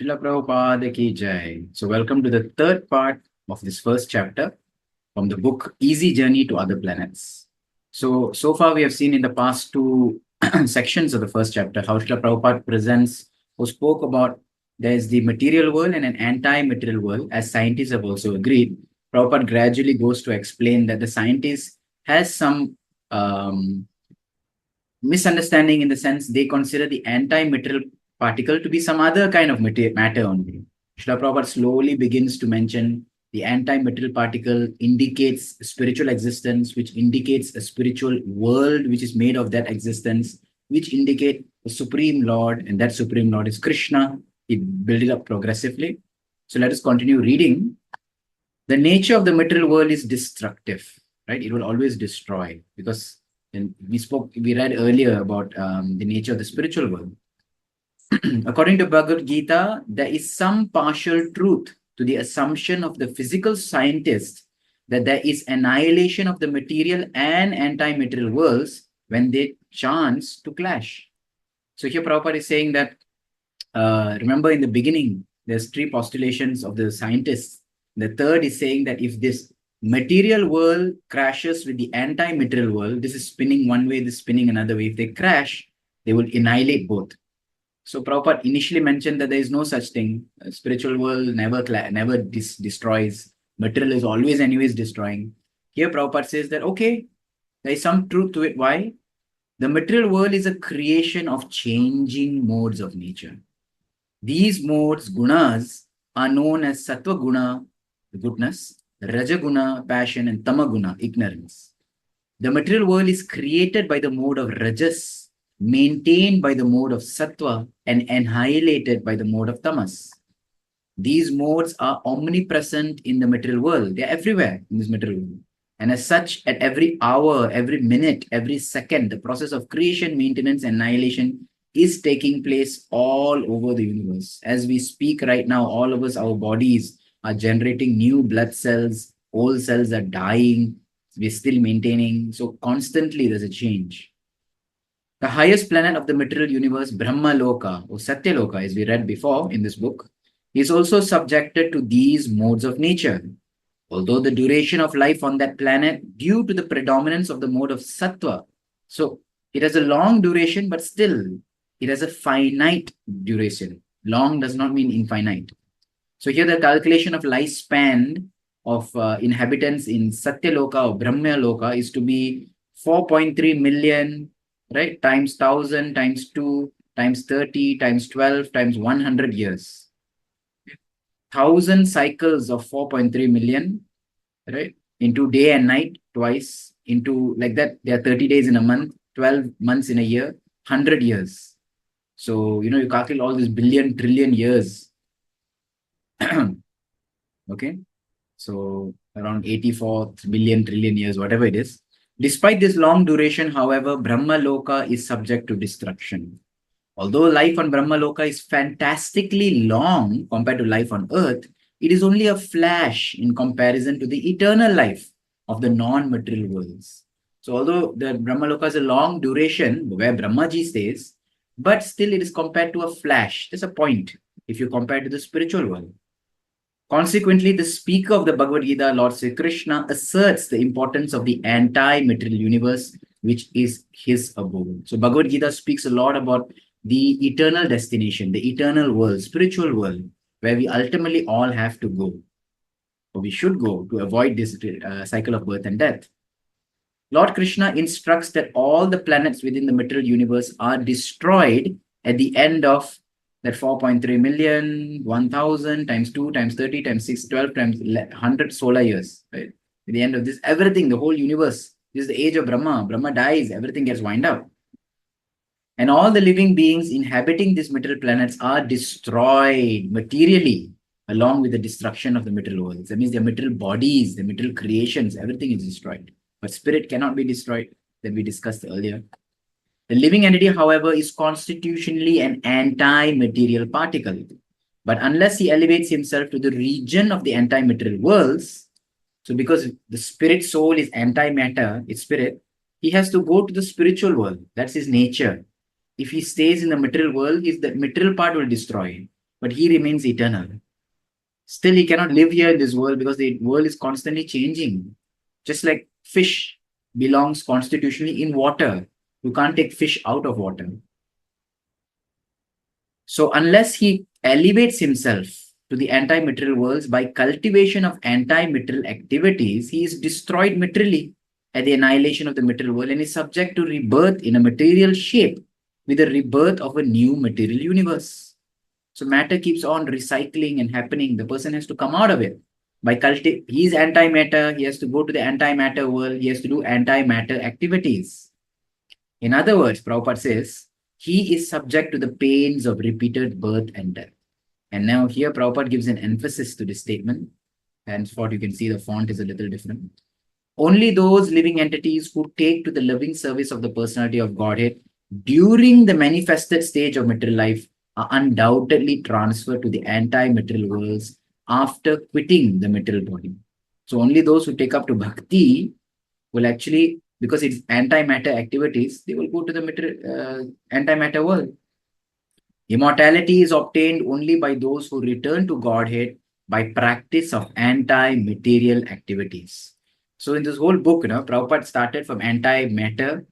Srila Prabhupada ki jai. So welcome to the third part of this first chapter from the book Easy Journey to Other Planets. So far we have seen in the past two sections of the first chapter how Srila Prabhupada presents or spoke about there is the material world and an anti-material world, as scientists have also agreed. Prabhupada gradually goes to explain that the scientist has some misunderstanding in the sense they consider the anti-material particle to be some other kind of matter only. Srila Prabhupada slowly begins to mention the anti-material particle indicates spiritual existence, which indicates a spiritual world which is made of that existence, which indicate a supreme Lord, and that supreme Lord is Krishna. He built it up progressively. So let us continue reading. The nature of the material world is destructive, right? It will always destroy because we read earlier about the nature of the spiritual world. According to Bhagavad Gita, there is some partial truth to the assumption of the physical scientist that there is annihilation of the material and anti-material worlds when they chance to clash. So here Prabhupada is saying that, remember in the beginning, there's three postulations of the scientists. The third is saying that if this material world crashes with the anti-material world, this is spinning one way, this is spinning another way. If they crash, they will annihilate both. So Prabhupada initially mentioned that there is no such thing. A spiritual world never destroys. Material is always anyways destroying. Here Prabhupada says that, okay, there is some truth to it. Why? The material world is a creation of changing modes of nature. These modes, gunas, are known as sattva guna, goodness, rajaguna, passion, and tamaguna, ignorance. The material world is created by the mode of rajas, maintained by the mode of sattva, and annihilated by the mode of tamas. These modes are omnipresent in the material world. They are everywhere in this material world. And as such, at every hour, every minute, every second, the process of creation, maintenance, and annihilation is taking place all over the universe. As we speak right now, all of us, our bodies are generating new blood cells, old cells are dying, we're still maintaining. So constantly there's a change. The highest planet of the material universe, Brahma Loka or Satya Loka, as we read before in this book, is also subjected to these modes of nature. Although the duration of life on that planet, due to the predominance of the mode of Sattva, so it has a long duration, but still it has a finite duration. Long does not mean infinite. So here the calculation of lifespan of inhabitants in Satya Loka or Brahma Loka is to be 4.3 million, right? Times 1000, times 2, times 30, times 12, times 100 years. 1000 cycles of 4.3 million, right? Into day and night twice, into like that, there are 30 days in a month, 12 months in a year, 100 years. So, you calculate all these billion, trillion years. Okay. So around 84 billion, trillion years, whatever it is. Despite this long duration, however, Brahma Loka is subject to destruction. Although life on Brahma Loka is fantastically long compared to life on Earth, it is only a flash in comparison to the eternal life of the non-material worlds. So although the Brahma Loka is a long duration where Brahmaji stays, but still it is compared to a flash. There's a point if you compare to the spiritual world. Consequently, the speaker of the Bhagavad Gita, Lord Sri Krishna, asserts the importance of the anti-material universe, which is his abode. So Bhagavad Gita speaks a lot about the eternal destination, the eternal world, spiritual world, where we ultimately all have to go, or we should go to avoid this cycle of birth and death. Lord Krishna instructs that all the planets within the material universe are destroyed at the end of that 4.3 million, 1000 times 2 times 30 times 6, 12 times 100 solar years. Right? At the end of this, everything, the whole universe, this is the age of Brahma. Brahma dies, everything gets wind up. And all the living beings inhabiting these material planets are destroyed materially along with the destruction of the material worlds. That means their material bodies, the material creations, everything is destroyed. But spirit cannot be destroyed, that we discussed earlier. The living entity, however, is constitutionally an anti-material particle. But unless he elevates himself to the region of the anti-material worlds, so because the spirit soul is anti-matter, it's spirit, he has to go to the spiritual world. That's his nature. If he stays in the material world, the material part will destroy him. but he remains eternal. Still, he cannot live here in this world because the world is constantly changing. Just like fish belongs constitutionally in water. You can't take fish out of water. So unless he elevates himself to the anti-material worlds by cultivation of anti-material activities, he is destroyed materially at the annihilation of the material world and is subject to rebirth in a material shape with the rebirth of a new material universe. So matter keeps on recycling and happening. The person has to come out of it. He is anti-matter, he has to go to the anti-matter world, he has to do anti-matter activities. In other words, Prabhupada says, he is subject to the pains of repeated birth and death. And now here Prabhupada gives an emphasis to this statement. Henceforth, you can see the font is a little different. Only those living entities who take to the loving service of the personality of Godhead during the manifested stage of material life are undoubtedly transferred to the anti-material worlds after quitting the material body. So only those who take up to bhakti will actually, because it's anti-matter activities, they will go to the anti-matter world. Immortality is obtained only by those who return to Godhead by practice of anti-material activities. So in this whole book, Prabhupada started from anti-matter.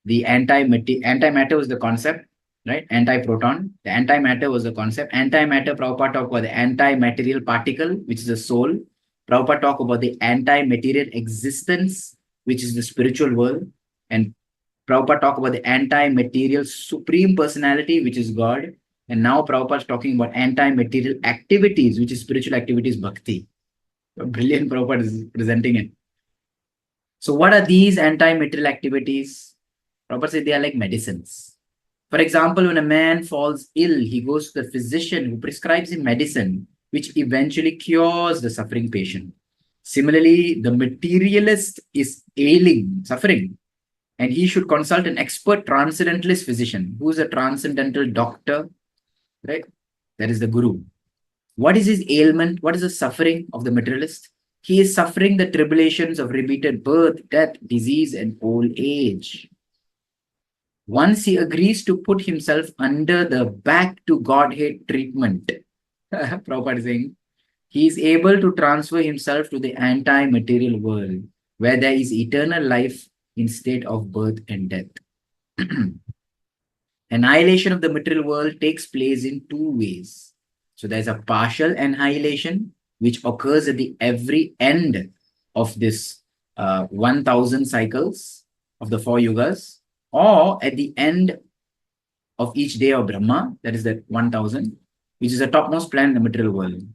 The anti-matter was the concept, right? Anti-proton. The anti-matter was the concept. Anti-matter, Prabhupada talked about the anti-material particle, which is the soul. Prabhupada talked about the anti-material existence, which is the spiritual world. And Prabhupada talked about the anti-material supreme personality, which is God. And now Prabhupada is talking about anti-material activities, which is spiritual activities, bhakti. Brilliant Prabhupada is presenting it. So what are these anti-material activities? Prabhupada said they are like medicines. For example, when a man falls ill, he goes to the physician who prescribes him medicine, which eventually cures the suffering patient. Similarly, the materialist is ailing, suffering, and he should consult an expert transcendentalist physician. Who is a transcendental doctor? Right? That is the guru. What is his ailment? What is the suffering of the materialist? He is suffering the tribulations of repeated birth, death, disease, and old age. Once he agrees to put himself under the back to Godhead treatment, Prabhupada is saying, he is able to transfer himself to the anti-material world, where there is eternal life instead of birth and death. Annihilation of the material world takes place in two ways. So there's a partial annihilation, which occurs at the every end of this 1000 cycles of the 4 yugas, or at the end of each day of Brahma, that is the 1000, which is the topmost planet in the material world.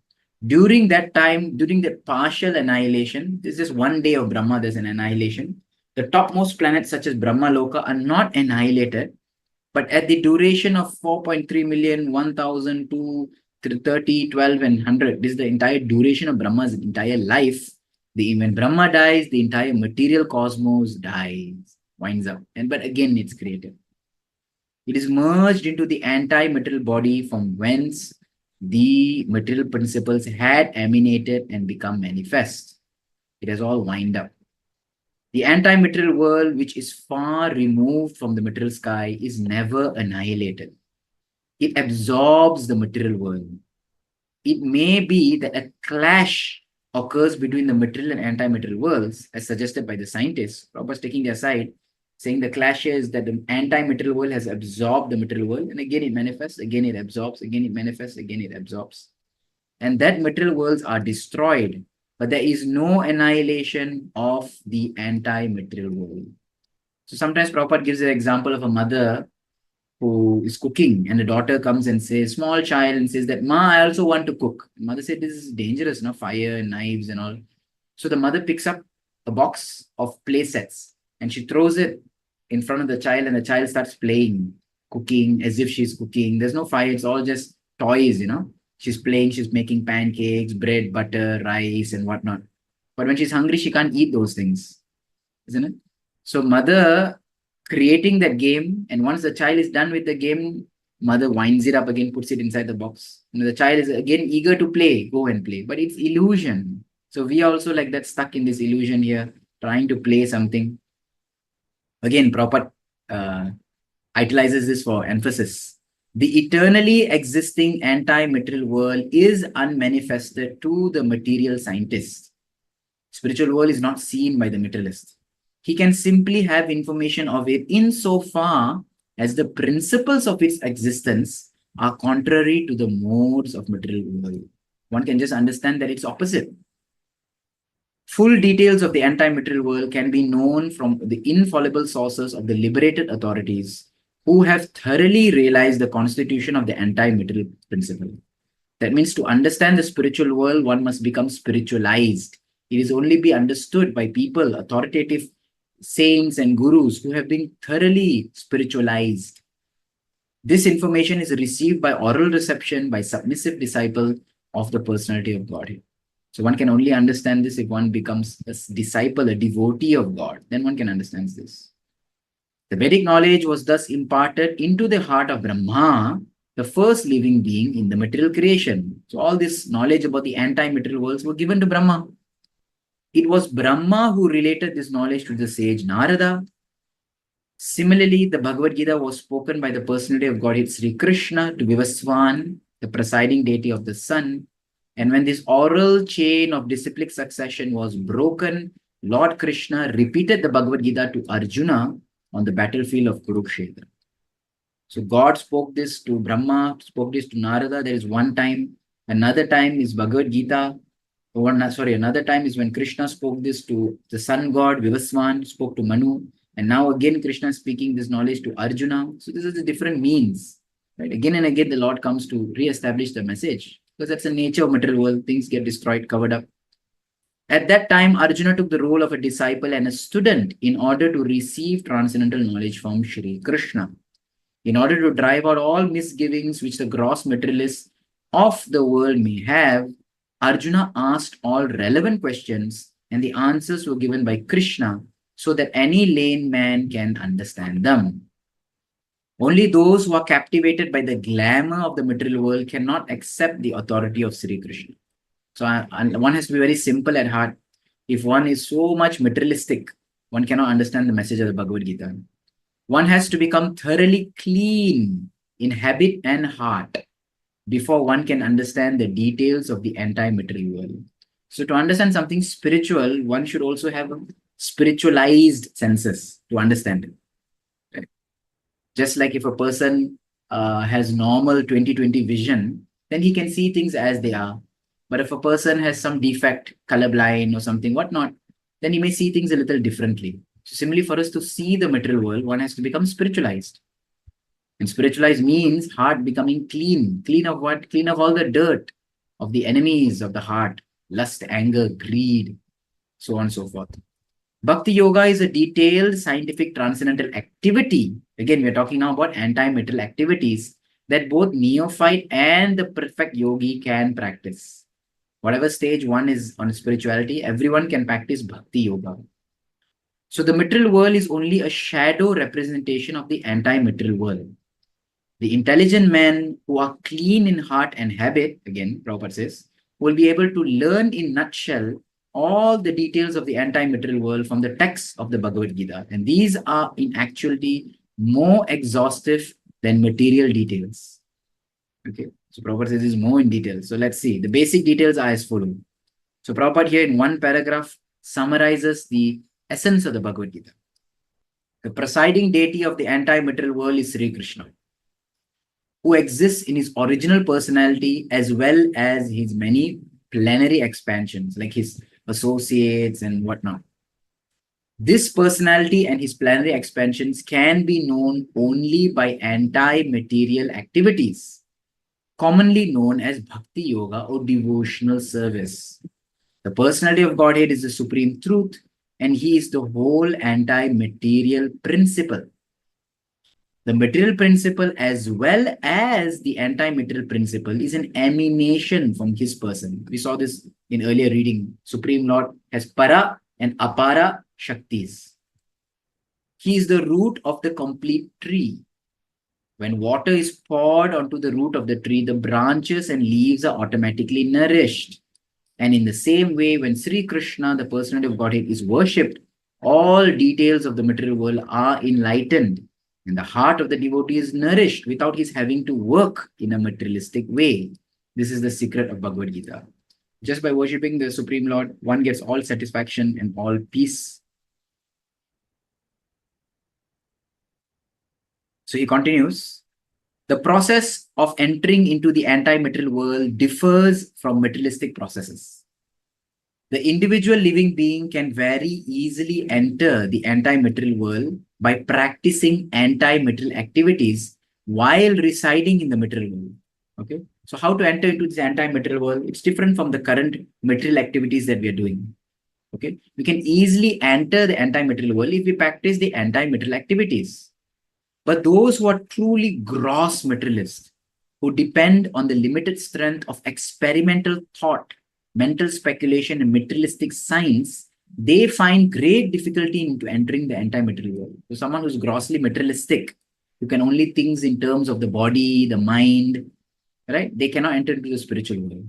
During that time, during the partial annihilation, this is 1 day of Brahma, there's an annihilation. The topmost planets such as Brahma Loka are not annihilated, but at the duration of 4.3 million, 1000, 2, 30, 12, and 100, this is the entire duration of Brahma's entire life. When Brahma dies, the entire material cosmos dies, winds up, but again it's created. It is merged into the anti-material body from whence the material principles had emanated and become manifest. It has all wind up. The anti-material world, which is far removed from the material sky, is never annihilated. It absorbs the material world. It may be that a clash occurs between the material and anti-material worlds, as suggested by the scientists. Prabhupada's taking their side, saying the clash is that the anti-material world has absorbed the material world, and again it manifests, again it absorbs, again it manifests, again it absorbs. And that material worlds are destroyed, but there is no annihilation of the anti-material world. So sometimes Prabhupada gives an example of a mother who is cooking, and the daughter comes and says, small child, and says that, Ma, I also want to cook. The mother said, this is dangerous, fire and knives and all. So the mother picks up a box of play sets and she throws it in front of the child, and the child starts playing, cooking as if she's cooking. There's no fire, it's all just toys, She's playing, she's making pancakes, bread, butter, rice, and whatnot. But when she's hungry, she can't eat those things, isn't it? So mother creating that game, and once the child is done with the game, mother winds it up again, puts it inside the box. And the child is again eager to play, go and play. But it's illusion. So we are also like that, stuck in this illusion here, trying to play something. Again, Prabhupada utilizes this for emphasis. The eternally existing anti-material world is unmanifested to the material scientist. Spiritual world is not seen by the materialist. He can simply have information of it insofar as the principles of its existence are contrary to the modes of material world. One can just understand that it's opposite. Full details of the anti-material world can be known from the infallible sources of the liberated authorities who have thoroughly realized the constitution of the anti-material principle. That means to understand the spiritual world, one must become spiritualized. It is only be understood by people, authoritative saints and gurus who have been thoroughly spiritualized. This information is received by oral reception by submissive disciple of the personality of Godhead. So one can only understand this if one becomes a disciple, a devotee of God. Then one can understand this. The Vedic knowledge was thus imparted into the heart of Brahma, the first living being in the material creation. So all this knowledge about the anti-material worlds were given to Brahma. It was Brahma who related this knowledge to the sage Narada. Similarly, the Bhagavad Gita was spoken by the personality of Godhead Sri Krishna to Vivaswan, the presiding deity of the sun. And when this oral chain of disciplic succession was broken, Lord Krishna repeated the Bhagavad Gita to Arjuna on the battlefield of Kurukshetra. So God spoke this to Brahma, spoke this to Narada. There is one time. Another time is Bhagavad Gita. Another time is when Krishna spoke this to the sun god, Vivaswan, spoke to Manu. And now again, Krishna is speaking this knowledge to Arjuna. So this is the different means. Right? Again and again, the Lord comes to re-establish the message. Because that's the nature of material world. Things get destroyed, covered up. At that time, Arjuna took the role of a disciple and a student in order to receive transcendental knowledge from Shri Krishna. In order to drive out all misgivings which the gross materialists of the world may have, Arjuna asked all relevant questions and the answers were given by Krishna so that any lame man can understand them. Only those who are captivated by the glamour of the material world cannot accept the authority of Sri Krishna. So one has to be very simple at heart. If one is so much materialistic, one cannot understand the message of the Bhagavad Gita. One has to become thoroughly clean in habit and heart before one can understand the details of the anti-material world. So to understand something spiritual, one should also have spiritualized senses to understand it. Right? Just like if a person has normal 20/20 vision, then he can see things as they are. But if a person has some defect, colorblind or something, whatnot, then he may see things a little differently. So similarly, for us to see the material world, one has to become spiritualized. And spiritualized means heart becoming clean. Clean of what? Clean of all the dirt of the enemies of the heart, lust, anger, greed, so on and so forth. Bhakti-yoga is a detailed scientific transcendental activity. Again, we are talking now about anti-material activities that both neophyte and the perfect yogi can practice. Whatever stage one is on spirituality, everyone can practice Bhakti-yoga. So the material world is only a shadow representation of the anti-material world. The intelligent men who are clean in heart and habit, again, Prabhupada says, will be able to learn in nutshell all the details of the anti-material world from the text of the Bhagavad Gita. And these are in actuality more exhaustive than material details. Okay, so Prabhupada says this is more in detail. So let's see. The basic details are as follows. So Prabhupada here in one paragraph summarizes the essence of the Bhagavad Gita. The presiding deity of the anti-material world is Sri Krishna, who exists in his original personality as well as his many plenary expansions, like his associates and whatnot. This personality and his plenary expansions can be known only by anti-material activities, commonly known as Bhakti-yoga or devotional service. The personality of Godhead is the supreme truth, and he is the whole anti-material principle. The material principle as well as the anti-material principle is an emanation from his person. We saw this in earlier reading. Supreme Lord has para and apara shaktis. He is the root of the complete tree. When water is poured onto the root of the tree, the branches and leaves are automatically nourished. And in the same way, when Sri Krishna, the personality of Godhead, is worshipped, all details of the material world are enlightened And the heart of the devotee is nourished without his having to work in a materialistic way. This is the secret of Bhagavad Gita. Just by worshipping the Supreme Lord, one gets all satisfaction and all peace. So he continues, the process of entering into the anti-material world differs from materialistic processes. The individual living being can very easily enter the anti-material world by practicing anti-material activities while residing in the material world. Okay. So how to enter into this anti-material world? It's different from the current material activities that we are doing. Okay. We can easily enter the anti-material world if we practice the anti-material activities. But those who are truly gross materialists, who depend on the limited strength of experimental thought, mental speculation, and materialistic science, they find great difficulty into entering the anti-material world. So someone who's grossly materialistic, who can only think in terms of the body, the mind, right? They cannot enter into the spiritual world.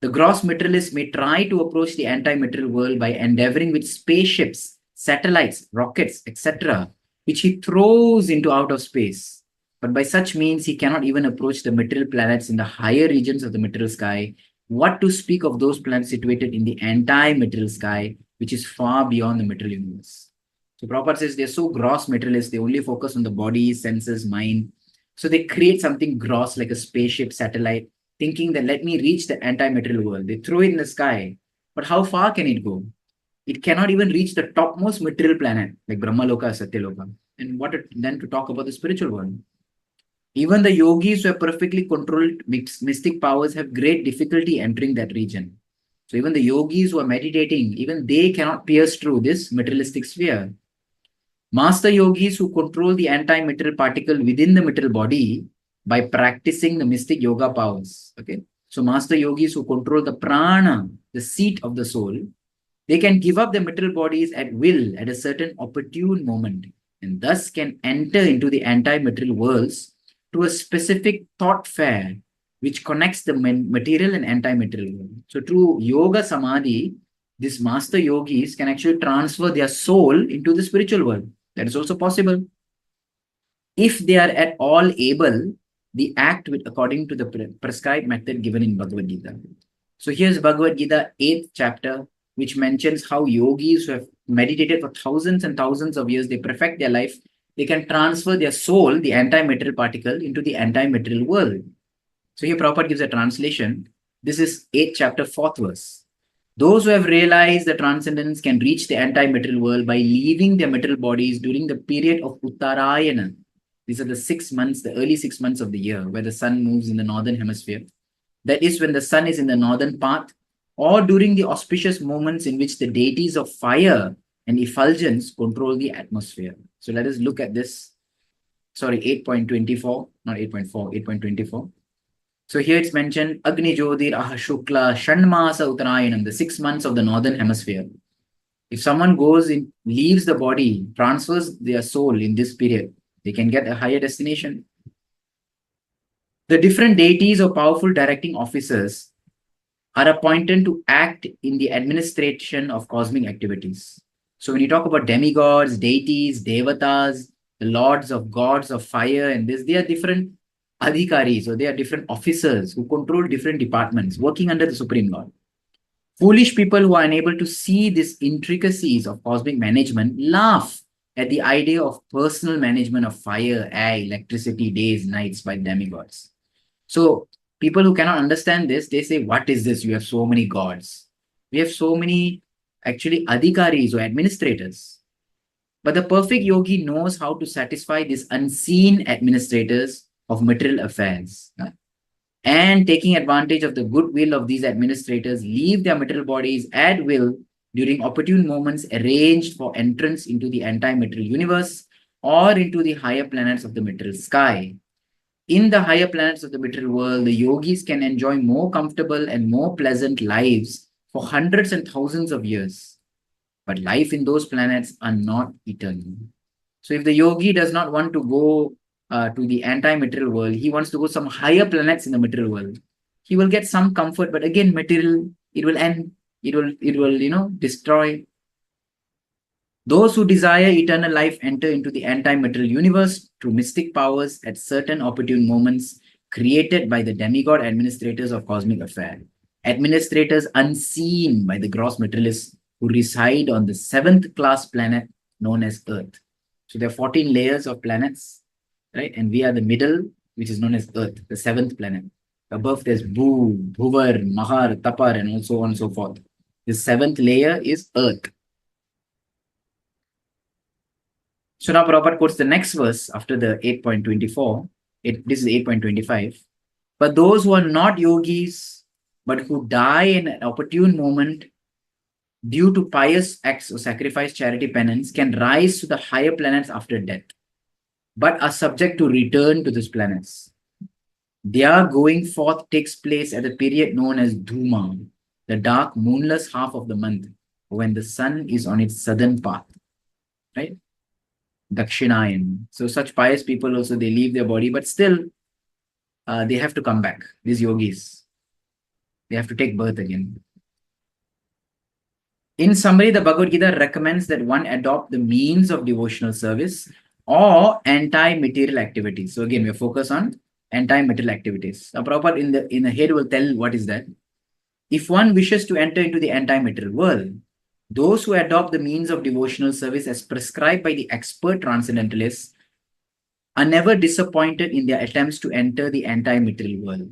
The gross materialist may try to approach the anti-material world by endeavoring with spaceships, satellites, rockets, etc., which he throws into outer space. But by such means, he cannot even approach the material planets in the higher regions of the material sky. What to speak of those planets situated in the anti-material sky, which is far beyond the material universe? So Prabhupada says they're so gross materialists, they only focus on the body, senses, mind. So they create something gross like a spaceship, satellite, thinking that let me reach the anti-material world. They throw it in the sky. But how far can it go? It cannot even reach the topmost material planet, like Brahmaloka, Satyaloka. And what then to talk about the spiritual world? Even the yogis who have perfectly controlled mystic powers have great difficulty entering that region. So even the yogis who are meditating, even they cannot pierce through this materialistic sphere. Master yogis who control the anti-material particle within the material body by practicing the mystic yoga powers. Okay. So master yogis who control the prana, the seat of the soul, they can give up their material bodies at will at a certain opportune moment and thus can enter into the anti-material worlds to a specific thought fair which connects the material and anti-material world. So through yoga samadhi, these master yogis can actually transfer their soul into the spiritual world. That is also possible. If they are at all able, they act with according to the prescribed method given in Bhagavad Gita. So here's Bhagavad Gita, 8th chapter, which mentions how yogis who have meditated for thousands and thousands of years, they perfect their life, they can transfer their soul, the anti-material particle, into the anti-material world. So here Prabhupada gives a translation. This is 8th chapter, 4th verse. Those who have realized the transcendence can reach the anti-material world by leaving their material bodies during the period of Uttarayana. These are the 6 months, the early 6 months of the year, where the sun moves in the northern hemisphere. That is when the sun is in the northern path, or during the auspicious moments in which the deities of fire and effulgence control the atmosphere. So let us look at this. Sorry, 8.24, not 8.4, 8.24. So here it's mentioned, Agni Jyotir Aha Shukla Shanmasa Uttarayanam, the 6 months of the northern hemisphere. If someone goes in, leaves the body, transfers their soul in this period, they can get a higher destination. The different deities or powerful directing officers are appointed to act in the administration of cosmic activities. So when you talk about demigods, deities, devatas, the lords of gods of fire and this, they are different adhikaris, or they are different officers who control different departments working under the Supreme Lord. Foolish people who are unable to see these intricacies of cosmic management laugh at the idea of personal management of fire, air, electricity, days, nights by demigods. So people who cannot understand this, they say, what is this? You have so many gods. We have so many actually adhikaris or administrators. But the perfect yogi knows how to satisfy these unseen administrators of material affairs. And taking advantage of the goodwill of these administrators, leave their material bodies at will during opportune moments arranged for entrance into the anti-material universe or into the higher planets of the material sky. In the higher planets of the material world, the yogis can enjoy more comfortable and more pleasant lives for hundreds and thousands of years. But life in those planets are not eternal. So if the yogi does not want to go to the anti-material world, he wants to go some higher planets in the material world. He will get some comfort, but again, material, it will end. It will, destroy. Those who desire eternal life enter into the anti-material universe through mystic powers at certain opportune moments created by the demigod administrators of cosmic affair. Administrators unseen by the gross materialists who reside on the seventh class planet known as Earth. So there are 14 layers of planets, right? And we are the middle, which is known as Earth, the seventh planet. Above there's Bhu, Bhuvar, Mahar, Tapar, and so on and so forth. The seventh layer is Earth. So now Prabhupada quotes the next verse after the 8.24. This is 8.25. But those who are not yogis, but who die in an opportune moment due to pious acts of sacrifice, charity, penance, can rise to the higher planets after death, but are subject to return to these planets. Their going forth takes place at the period known as Dhuma, the dark, moonless half of the month, when the sun is on its southern path, right? Dakshinayan. So such pious people also, they leave their body, but still they have to come back. These yogis, they have to take birth again. In summary, the Bhagavad Gita recommends that one adopt the means of devotional service or anti-material activities. So again, we are focused on anti-material activities. Now, Prabhupada in the head will tell what is that. If one wishes to enter into the anti-material world, those who adopt the means of devotional service as prescribed by the expert transcendentalists are never disappointed in their attempts to enter the anti-material world.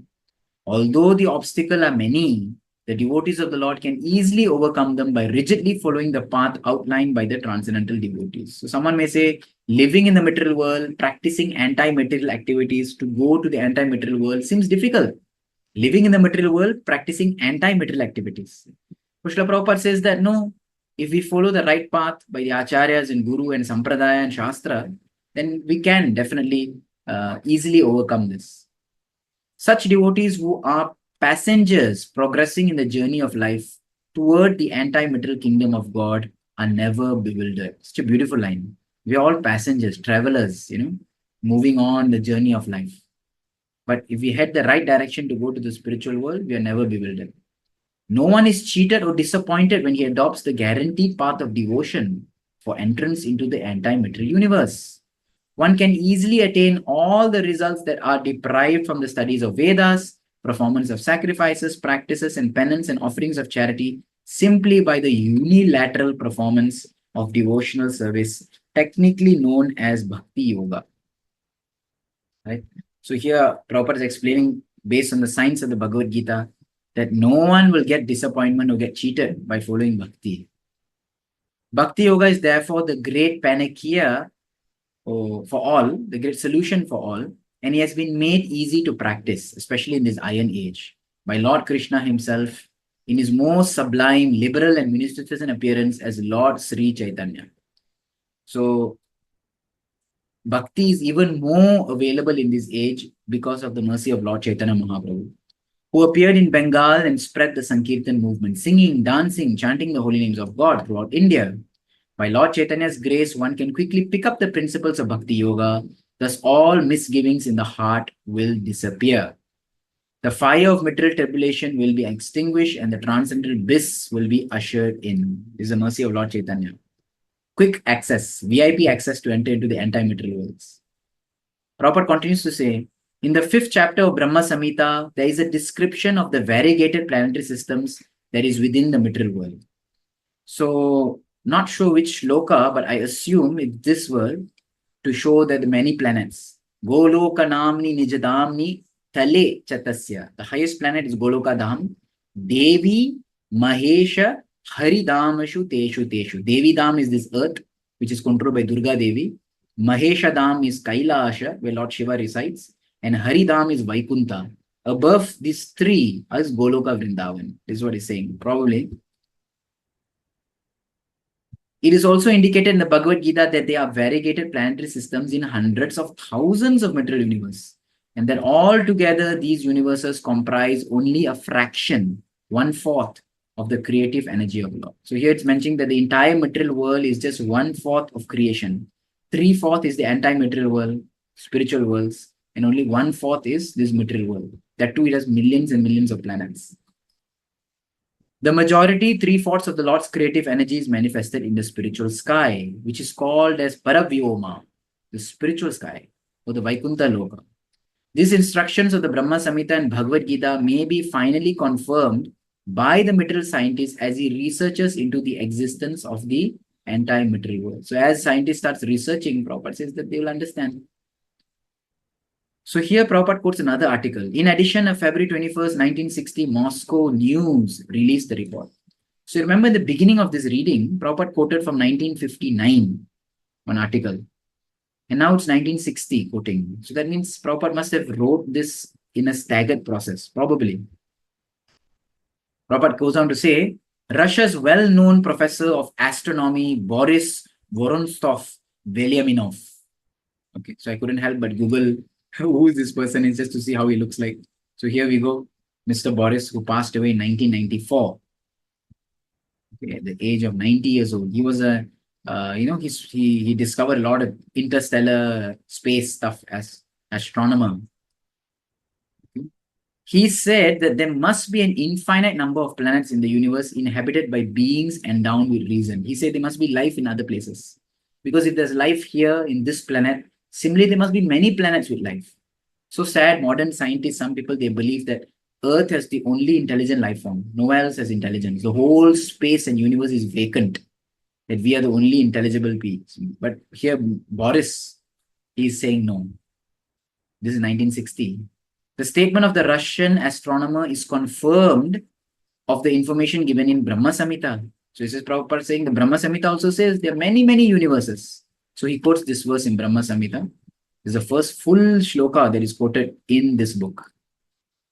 Although the obstacles are many, the devotees of the Lord can easily overcome them by rigidly following the path outlined by the transcendental devotees. So someone may say, living in the material world, practicing anti-material activities to go to the anti-material world seems difficult. Living in the material world, practicing anti-material activities. Srila Prabhupada says that no, if we follow the right path by the acharyas and guru and sampradaya and shastra, then we can definitely easily overcome this. Such devotees who are passengers progressing in the journey of life toward the anti-material kingdom of God are never bewildered. Such a beautiful line. We are all passengers, travelers, moving on the journey of life. But if we head the right direction to go to the spiritual world, we are never bewildered. No one is cheated or disappointed when he adopts the guaranteed path of devotion for entrance into the anti-material universe. One can easily attain all the results that are deprived from the studies of Vedas, performance of sacrifices, practices, and penance and offerings of charity simply by the unilateral performance of devotional service, technically known as Bhakti-yoga. Right? So here, Prabhupada is explaining based on the science of the Bhagavad Gita that no one will get disappointment or get cheated by following Bhakti. Bhakti-yoga is therefore the great panacea for all, the great solution for all, and it has been made easy to practice, especially in this iron age, by Lord Krishna himself in his most sublime, liberal, and munificent appearance as Lord Sri Chaitanya. So, Bhakti is even more available in this age because of the mercy of Lord Chaitanya Mahaprabhu, who appeared in Bengal and spread the Sankirtan movement, singing, dancing, chanting the holy names of God throughout India. By Lord Chaitanya's grace, one can quickly pick up the principles of Bhakti Yoga, thus all misgivings in the heart will disappear. The fire of material tribulation will be extinguished and the transcendental bliss will be ushered in. This is the mercy of Lord Chaitanya. Quick access, VIP access to enter into the anti-material worlds. Prabhupada continues to say, in the 5th chapter of Brahma Samhita, there is a description of the variegated planetary systems that is within the material world. So, not sure which shloka, but I assume it's this word to show that the many planets. Goloka namni nijadamni tale chatasya. The highest planet is Goloka Dham. Devi Mahesha Haridamashu Teshu Teshu. Devi Dham is this earth, which is controlled by Durga Devi. Mahesha Dham is Kailasha, where Lord Shiva resides. And Haridham is Vaikunta. Above these three is Goloka Vrindavan. This is what he's saying. Probably. It is also indicated in the Bhagavad Gita that there are variegated planetary systems in hundreds of thousands of material universes. And that all together, these universes comprise only a fraction, 1/4 of the creative energy of Lord. So here it's mentioning that the entire material world is just 1/4 of creation. 3/4 is the anti-material world, spiritual worlds, and only 1/4 is this material world. That too, it has millions and millions of planets. The majority, 3/4 of the Lord's creative energy is manifested in the spiritual sky, which is called as Paravyoma, the spiritual sky, or the Vaikuntha Loka. These instructions of the Brahma Samhita and Bhagavad Gita may be finally confirmed by the material scientist as he researches into the existence of the anti-material world. So as scientists starts researching, Prabhupada says that they will understand. So here Prabhupada quotes another article. In addition, on February 21st, 1960, Moscow News released the report. So remember in the beginning of this reading, Prabhupada quoted from 1959, one article. And now it's 1960 quoting. So that means Prabhupada must have wrote this in a staggered process, probably. Prabhupada goes on to say, Russia's well-known professor of astronomy, Boris Vorontsov Velyaminov. Okay, so I couldn't help but Google who this person is just to see how he looks like. So here we go, Mr. Boris, who passed away in 1994. Okay, at the age of 90 years old. He was a, he discovered a lot of interstellar space stuff as astronomer. He said that there must be an infinite number of planets in the universe inhabited by beings endowed with reason. He said there must be life in other places. Because if there's life here in this planet, similarly, there must be many planets with life. So sad, modern scientists, some people, they believe that Earth has the only intelligent life form. No one else has intelligence. The whole space and universe is vacant. That we are the only intelligible beings. But here, Boris is saying no. This is 1960. The statement of the Russian astronomer is confirmed of the information given in Brahma Samhita. So this is Prabhupada saying the Brahma Samhita also says there are many, many universes. So he quotes this verse in Brahma Samhita. This is the first full shloka that is quoted in this book.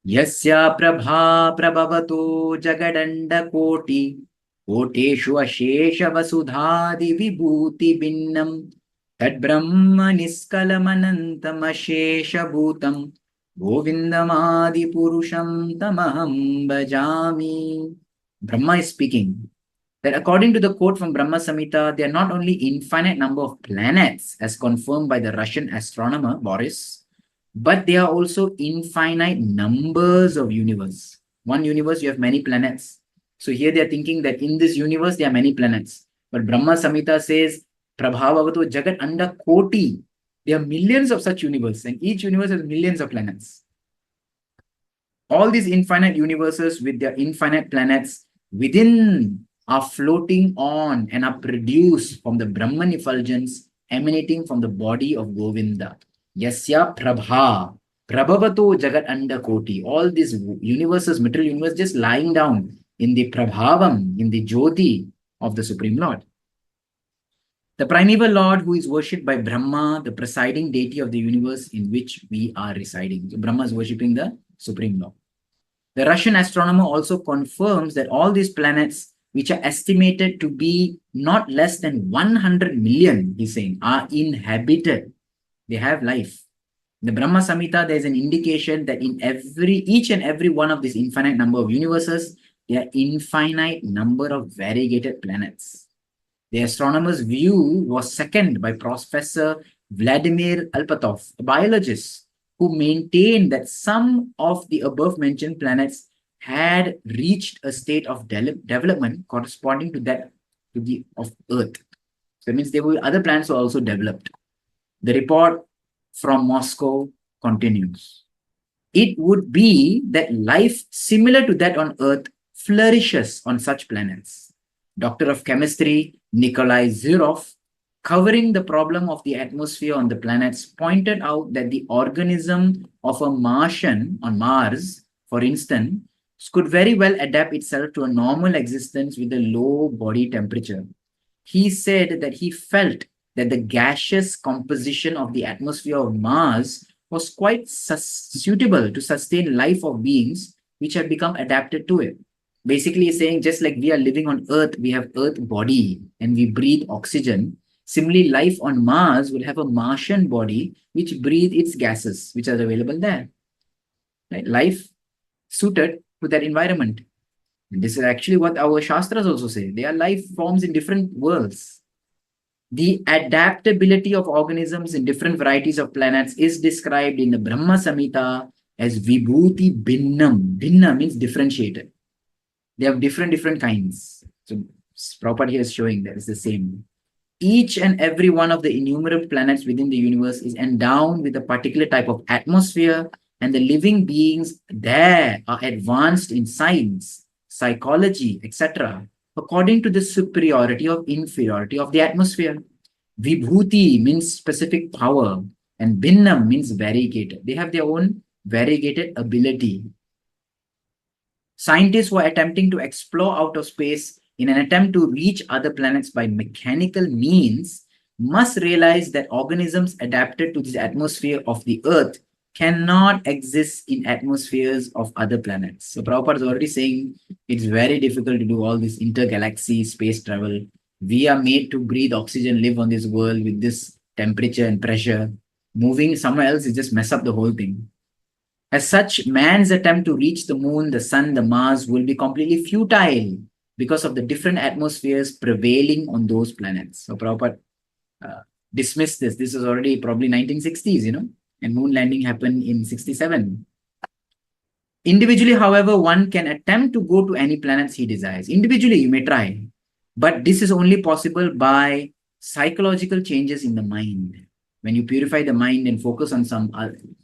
Yasya prabha prabhavato jagadanda koti koteshu ashesha vasudhadi vibhuti binnam tad brahma niskalamanantam ashesha bhutam govindamadi purusham tamaham bhajami. Brahma is speaking that according to the quote from Brahma Samhita, there are not only infinite number of planets as confirmed by the Russian astronomer Boris, but there are also infinite numbers of universe. One universe, you have many planets. So here they are thinking that in this universe, there are many planets. But Brahma Samhita says, Prabhavavato Jagat Anda Koti. There are millions of such universes, and each universe has millions of planets. All these infinite universes with their infinite planets within are floating on and are produced from the Brahman effulgence emanating from the body of Govinda. Yasya Prabha, Prabhavato Jagat Anda Koti. All these universes, material universe, just lying down in the Prabhavam, in the Jyoti of the Supreme Lord. The primeval Lord who is worshipped by Brahma, the presiding deity of the universe in which we are residing. So Brahma is worshipping the Supreme Lord. The Russian astronomer also confirms that all these planets, which are estimated to be not less than 100 million, he's saying, are inhabited. They have life. In the Brahma Samhita, there is an indication that in each and every one of these infinite number of universes, there are infinite number of variegated planets. The astronomer's view was seconded by Professor Vladimir Alpatov, a biologist, who maintained that some of the above-mentioned planets had reached a state of development corresponding to that of Earth. So that means there were other planets were also developed. The report from Moscow continues. It would be that life similar to that on Earth flourishes on such planets. Doctor of Chemistry Nikolai Zirov, covering the problem of the atmosphere on the planets, pointed out that the organism of a Martian on Mars, for instance, could very well adapt itself to a normal existence with a low body temperature. He said that he felt that the gaseous composition of the atmosphere of Mars was quite suitable to sustain life of beings which have become adapted to it. Basically, he's saying just like we are living on Earth, we have Earth body and we breathe oxygen. Similarly, life on Mars will have a Martian body which breathe its gases which are available there. Right? Life suited to that environment. And this is actually what our Shastras also say. They are life forms in different worlds. The adaptability of organisms in different varieties of planets is described in the Brahma Samhita as Vibhuti Binnam. Binna means differentiated. They have different kinds. So Prabhupada here is showing that it's the same. Each and every one of the innumerable planets within the universe is endowed with a particular type of atmosphere, and the living beings there are advanced in science, psychology, etc., according to the superiority or inferiority of the atmosphere. Vibhuti means specific power, and Bhinnam means variegated. They have their own variegated ability. Scientists who are attempting to explore outer space in an attempt to reach other planets by mechanical means must realize that organisms adapted to the atmosphere of the Earth cannot exist in atmospheres of other planets. So Prabhupada is already saying it's very difficult to do all this intergalaxy space travel. We are made to breathe oxygen, live on this world with this temperature and pressure. Moving somewhere else is just mess up the whole thing. As such, man's attempt to reach the moon, the sun, the Mars will be completely futile because of the different atmospheres prevailing on those planets. So Prabhupada dismissed this. This is already probably 1960s, and moon landing happened in 67. Individually, however, one can attempt to go to any planets he desires. Individually, you may try, but this is only possible by psychological changes in the mind. When you purify the mind and focus on some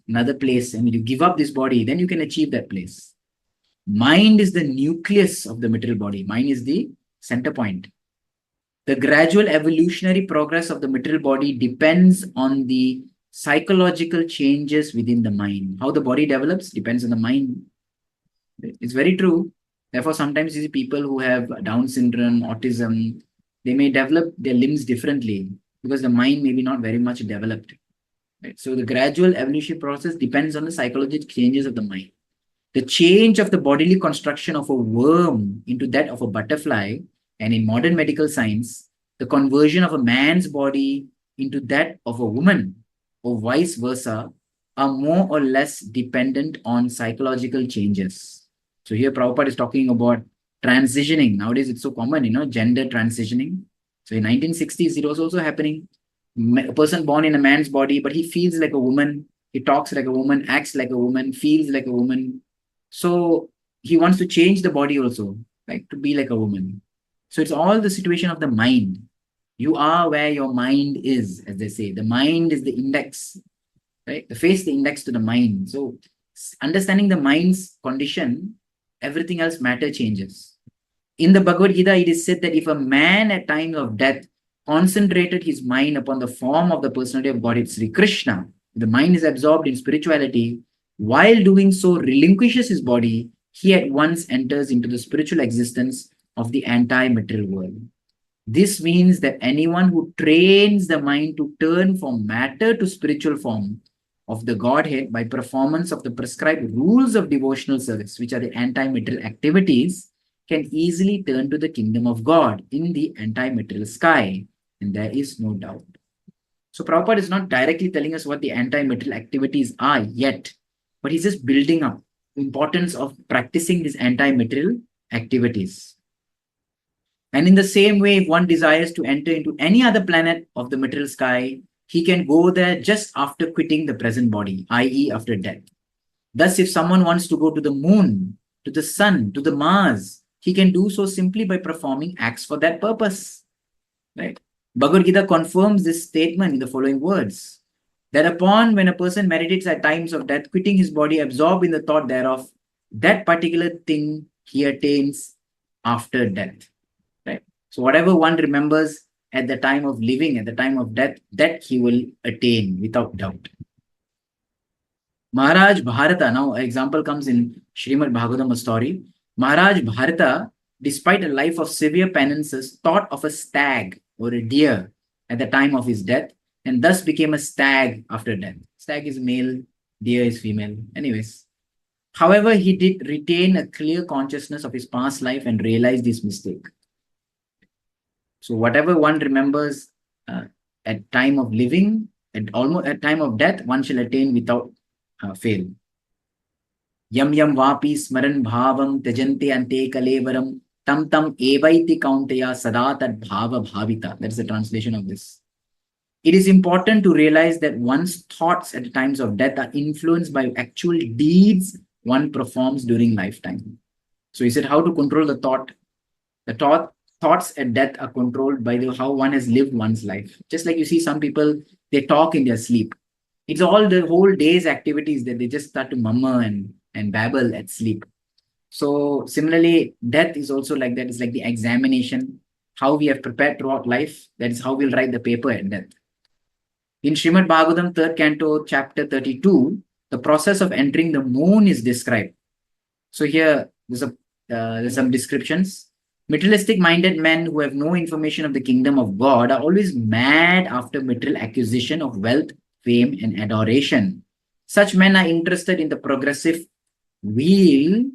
another place, and you give up this body, then you can achieve that place. Mind is the nucleus of the material body. Mind is the center point. The gradual evolutionary progress of the material body depends on the psychological changes within the mind. How the body develops depends on the mind. It's very true. Therefore, sometimes you see people who have Down syndrome, autism, they may develop their limbs differently because the mind may be not very much developed. Right? So the gradual evolutionary process depends on the psychological changes of the mind. The change of the bodily construction of a worm into that of a butterfly, and in modern medical science, the conversion of a man's body into that of a woman, or vice versa, are more or less dependent on psychological changes. So here Prabhupada is talking about transitioning. Nowadays it's so common, gender transitioning. So in 1960s, it was also happening. A person born in a man's body, but he feels like a woman. He talks like a woman, acts like a woman, feels like a woman. So he wants to change the body also, like to be like a woman. So it's all the situation of the mind. You are where your mind is, as they say. The mind is the index, right? The face, the index to the mind. So understanding the mind's condition, everything else matter changes. In the Bhagavad Gita, it is said that if a man at time of death concentrated his mind upon the form of the personality of Godhead Sri Krishna, the mind is absorbed in spirituality, while doing so relinquishes his body, he at once enters into the spiritual existence of the anti-material world. This means that anyone who trains the mind to turn from matter to spiritual form of the Godhead by performance of the prescribed rules of devotional service, which are the anti-material activities, can easily turn to the kingdom of God in the anti-material sky. And there is no doubt. So Prabhupada is not directly telling us what the anti-material activities are yet, but he's just building up the importance of practicing these anti-material activities. And in the same way, if one desires to enter into any other planet of the material sky, he can go there just after quitting the present body, i.e. after death. Thus, if someone wants to go to the moon, to the sun, to the Mars, he can do so simply by performing acts for that purpose. Right? Bhagavad Gita confirms this statement in the following words: that upon when a person meditates at times of death, quitting his body, absorbed in the thought thereof, that particular thing he attains after death. Right? So whatever one remembers at the time of living, at the time of death, that he will attain without doubt. Maharaj Bharata, now an example comes in Srimad Bhagavatam, a story. Maharaj Bharata, despite a life of severe penances, thought of a stag or a deer at the time of his death, and thus became a stag after death. Stag is male, deer is female. Anyways, however, he did retain a clear consciousness of his past life and realized his mistake. So whatever one remembers at time of living, at time of death, one shall attain without fail. Yam yam vapi smaran bhavam tajante ante kalevaram tam tam evaiti kauntaya sada tad bhava bhavita. That's the translation of this. It is important to realize that one's thoughts at times of death are influenced by actual deeds one performs during lifetime. So he said how to control the thought. The thoughts at death are controlled by how one has lived one's life. Just like you see some people, they talk in their sleep. It's all the whole day's activities that they just start to murmur and babble at sleep. So similarly, death is also like that. It's like the examination, how we have prepared throughout life. That is how we'll write the paper at death. In Srimad Bhagavatam, 3rd Canto, chapter 32, the process of entering the moon is described. So here, there's some descriptions. Materialistic minded men who have no information of the kingdom of God are always mad after material acquisition of wealth, fame, and adoration. Such men are interested in the progressive wheel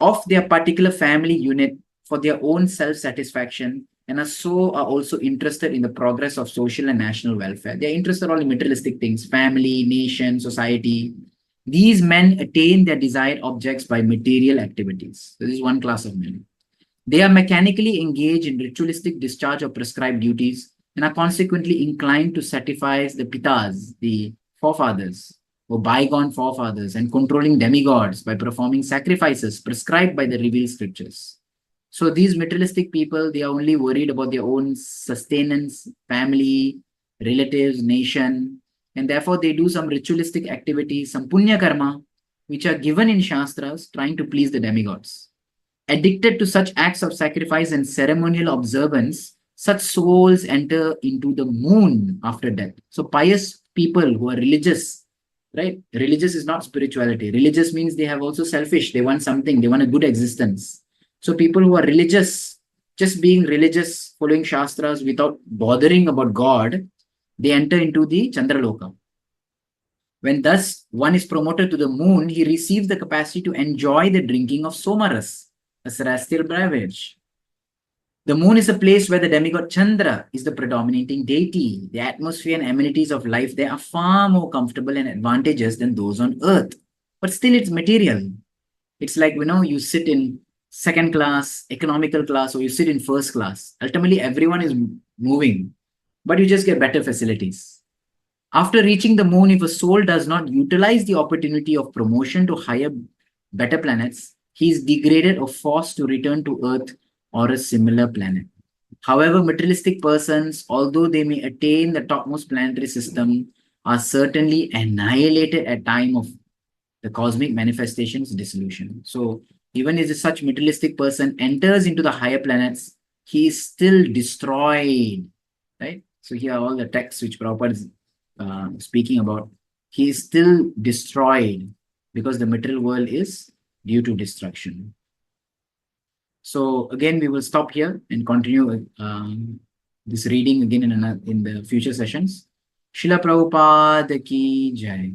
of their particular family unit for their own self-satisfaction, and are also interested in the progress of social and national welfare. They're interested in materialistic things, family, nation, society. These men attain their desired objects by material activities. So this is one class of men. They are mechanically engaged in ritualistic discharge of prescribed duties and are consequently inclined to sacrifice the pitas, the forefathers, or bygone forefathers, and controlling demigods by performing sacrifices prescribed by the revealed scriptures. So these materialistic people, they are only worried about their own sustenance, family, relatives, nation, and therefore they do some ritualistic activities, some punya karma, which are given in Shastras, trying to please the demigods. Addicted to such acts of sacrifice and ceremonial observance, such souls enter into the moon after death. So pious people who are religious, right? Religious is not spirituality. Religious means they have also selfish. They want something. They want a good existence. So people who are religious, just being religious, following Shastras without bothering about God, they enter into the Chandraloka. When thus one is promoted to the moon, he receives the capacity to enjoy the drinking of Somaras, a celestial beverage. The moon is a place where the demigod Chandra is the predominating deity. The atmosphere and amenities of life there are far more comfortable and advantageous than those on earth. But still it's material. It's like, you sit in second class, economical class, or you sit in first class. Ultimately, everyone is moving, but you just get better facilities. After reaching the moon, if a soul does not utilize the opportunity of promotion to higher, better planets, he is degraded or forced to return to Earth or a similar planet. However, materialistic persons, although they may attain the topmost planetary system, are certainly annihilated at time of the cosmic manifestations dissolution. So even if such materialistic person enters into the higher planets, he is still destroyed, right? So here are all the texts which Prabhupada is speaking about. He is still destroyed because the material world is due to destruction. So again, we will stop here and continue this reading again in the future sessions. Srila Prabhupada ki Jai.